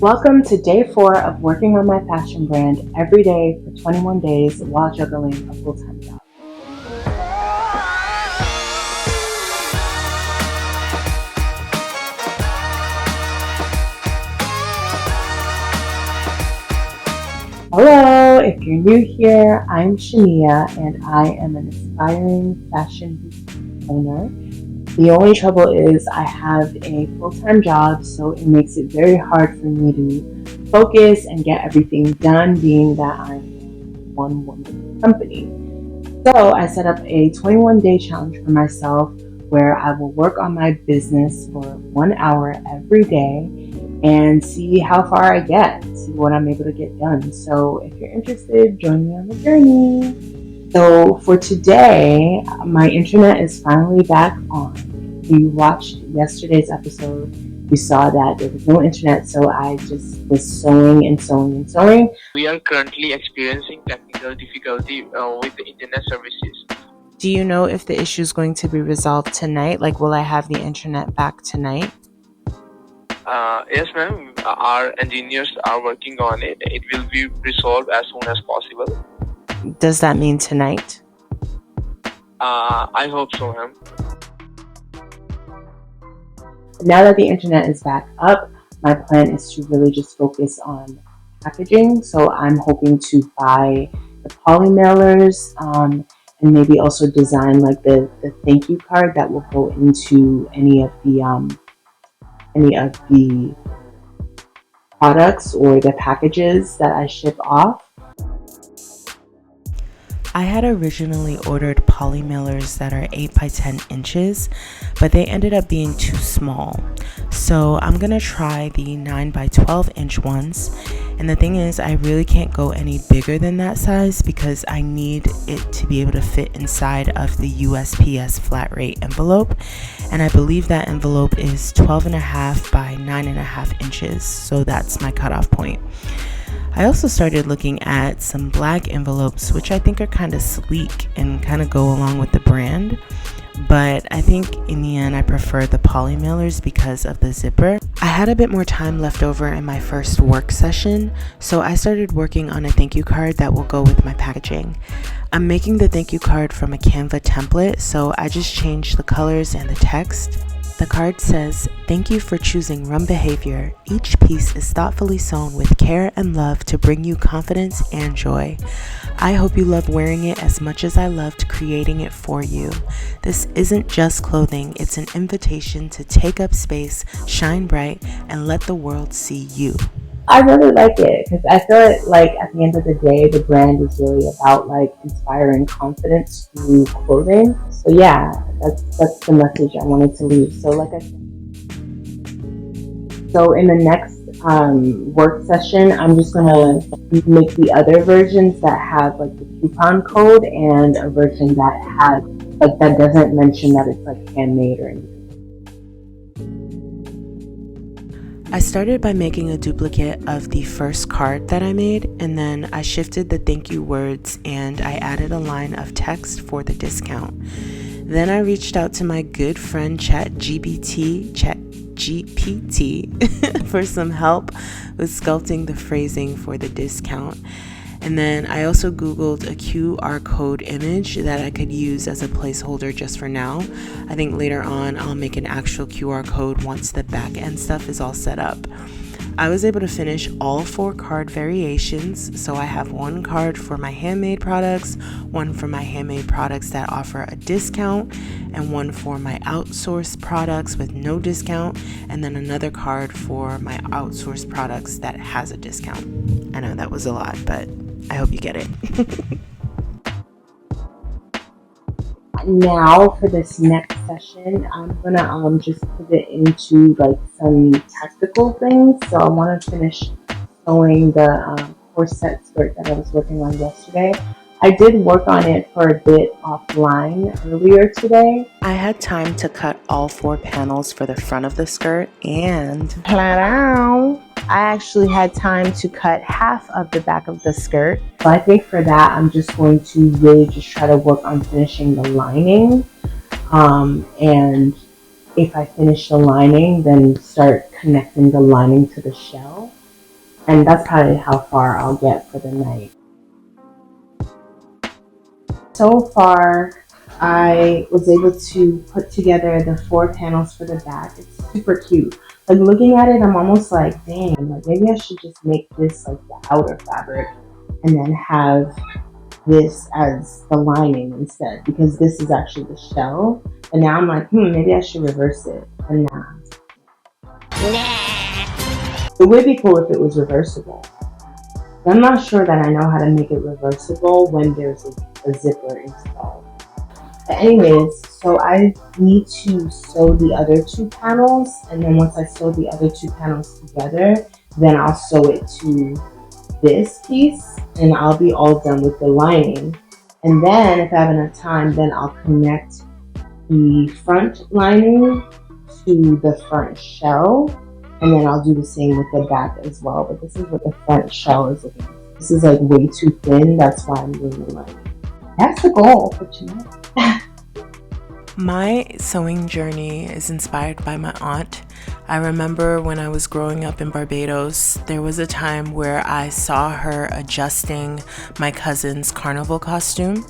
Welcome to day 4 of working on my fashion brand every day for 21 days while juggling a full-time job. Hello, if you're new here, I'm Shania and I am an aspiring fashion boutique owner. The only trouble is I have a full-time job, so it makes it very hard for me to focus and get everything done, being that I'm a one-woman company. So I set up a 21-day challenge for myself where I will work on my business for 1 hour every day and see how far I get, see what I'm able to get done. So if you're interested, join me on the journey. So for today, my internet is finally back on. If you watched yesterday's episode, you saw that there was no internet, so I just was sewing and sewing and sewing. We are currently experiencing technical difficulty with the internet services. Do you know if the issue is going to be resolved tonight? Like, will I have the internet back tonight? Yes, ma'am. Our engineers are working on it. It will be resolved as soon as possible. Does that mean tonight? I hope so, ma'am. Now that the internet is back up, my plan is to really just focus on packaging. So I'm hoping to buy the poly mailers and maybe also design like the thank you card that will go into any of the products or the packages that I ship off. I had originally ordered poly mailers that are 8 by 10 inches, but they ended up being too small. So I'm gonna try the 9 by 12 inch ones. And the thing is, I really can't go any bigger than that size because I need it to be able to fit inside of the USPS flat rate envelope. And I believe that envelope is 12.5 by 9.5 inches. So that's my cutoff point. I also started looking at some black envelopes, which I think are kind of sleek and kind of go along with the brand. But I think in the end, I prefer the poly mailers because of the zipper. I had a bit more time left over in my first work session, so I started working on a thank you card that will go with my packaging. I'm making the thank you card from a Canva template, so I just changed the colors and the text. The card says, "Thank you for choosing Rum Behavior. Each piece is thoughtfully sewn with care and love to bring you confidence and joy. I hope you love wearing it as much as I loved creating it for you. This isn't just clothing, it's an invitation to take up space, shine bright, and let the world see you." I really like it because I feel like at the end of the day, the brand is really about like inspiring confidence through clothing. So yeah, that's the message I wanted to leave. So like I said, so in the next work session, I'm just gonna make the other versions that have like the coupon code and a version that has like that doesn't mention that it's like handmade or anything. I started by making a duplicate of the first card that I made, and then I shifted the thank you words and I added a line of text for the discount. Then I reached out to my good friend ChatGPT for some help with sculpting the phrasing for the discount. And then I also Googled a QR code image that I could use as a placeholder just for now. I think later on I'll make an actual QR code once the back end stuff is all set up. I was able to finish all 4 card variations, so I have 1 card for my handmade products, 1 for my handmade products that offer a discount, and 1 for my outsourced products with no discount, and then another card for my outsourced products that has a discount. I know that was a lot, but I hope you get it. Now for this next session, I'm gonna just pivot into like some tactical things. So I want to finish sewing the corset skirt that I was working on yesterday. I did work on it for a bit offline earlier today. I had time to cut all 4 panels for the front of the skirt, and I actually had time to cut half of the back of the skirt. So I think for that, I'm just going to really just try to work on finishing the lining. And if I finish the lining, then start connecting the lining to the shell. And that's probably how far I'll get for the night. So far, I was able to put together the 4 panels for the back. It's super cute. Like looking at it, I'm almost like, dang, like maybe I should just make this like the outer fabric and then have this as the lining instead, because this is actually the shell. And now I'm like, maybe I should reverse it. And nah. It would be cool if it was reversible. I'm not sure that I know how to make it reversible when there's a zipper installed. But anyways, so I need to sew the other 2 panels, and then once I sew the other 2 panels together, then I'll sew it to this piece, and I'll be all done with the lining. And then if I have enough time, then I'll connect the front lining to the front shell, and then I'll do the same with the back as well. But this is what the front shell is looking like. This is like way too thin, that's why I'm doing the lining. That's the goal for tonight. My sewing journey is inspired by my aunt. I remember when I was growing up in Barbados, there was a time where I saw her adjusting my cousin's carnival costume.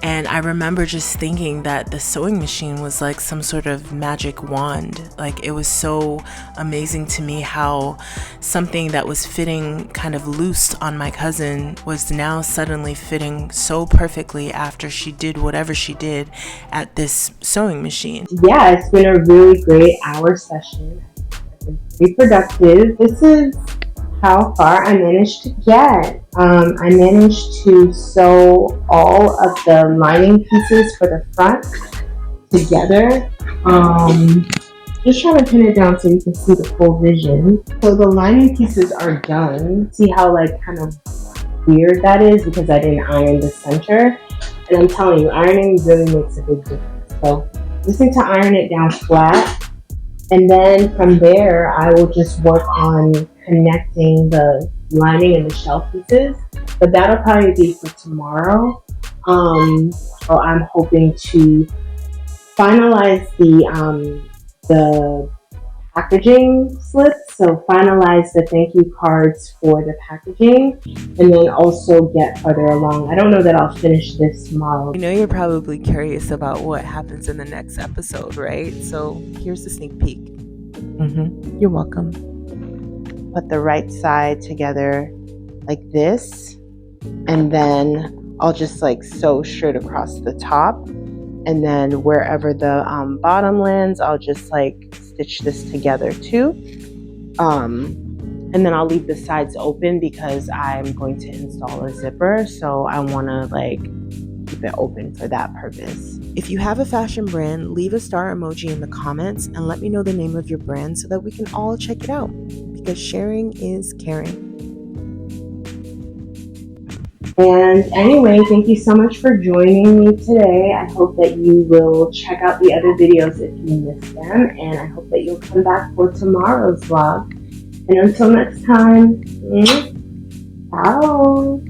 And I remember just thinking that the sewing machine was like some sort of magic wand. Like it was so amazing to me how something that was fitting kind of loose on my cousin was now suddenly fitting so perfectly after she did whatever she did at this sewing machine. Yeah, it's been a really great hour session. It's been pretty productive. This is how far I managed to get. I managed to sew all of the lining pieces for the front together. Just trying to pin it down so you can see the full vision. So the lining pieces are done. See how like kind of weird that is because I didn't iron the center. And I'm telling you, ironing really makes a big difference. So just need to iron it down flat. And then from there, I will just work on connecting the lining and the shell pieces. But that'll probably be for tomorrow. So I'm hoping to finalize the packaging slips. So finalize the thank you cards for the packaging, and then also get further along. I don't know that I'll finish this tomorrow. I know you're probably curious about what happens in the next episode, right? So here's the sneak peek. You're welcome. Put the right side together like this, and then I'll just like sew straight across the top, and then wherever the bottom lands, I'll just like stitch this together too. And then I'll leave the sides open because I'm going to install a zipper, so I want to like keep it open for that purpose. If you have a fashion brand, leave a star emoji in the comments and let me know the name of your brand so that we can all check it out, because sharing is caring. And anyway, thank you so much for joining me today. I hope that you will check out the other videos if you missed them, and I hope that you'll come back for tomorrow's vlog. And until next time, ciao.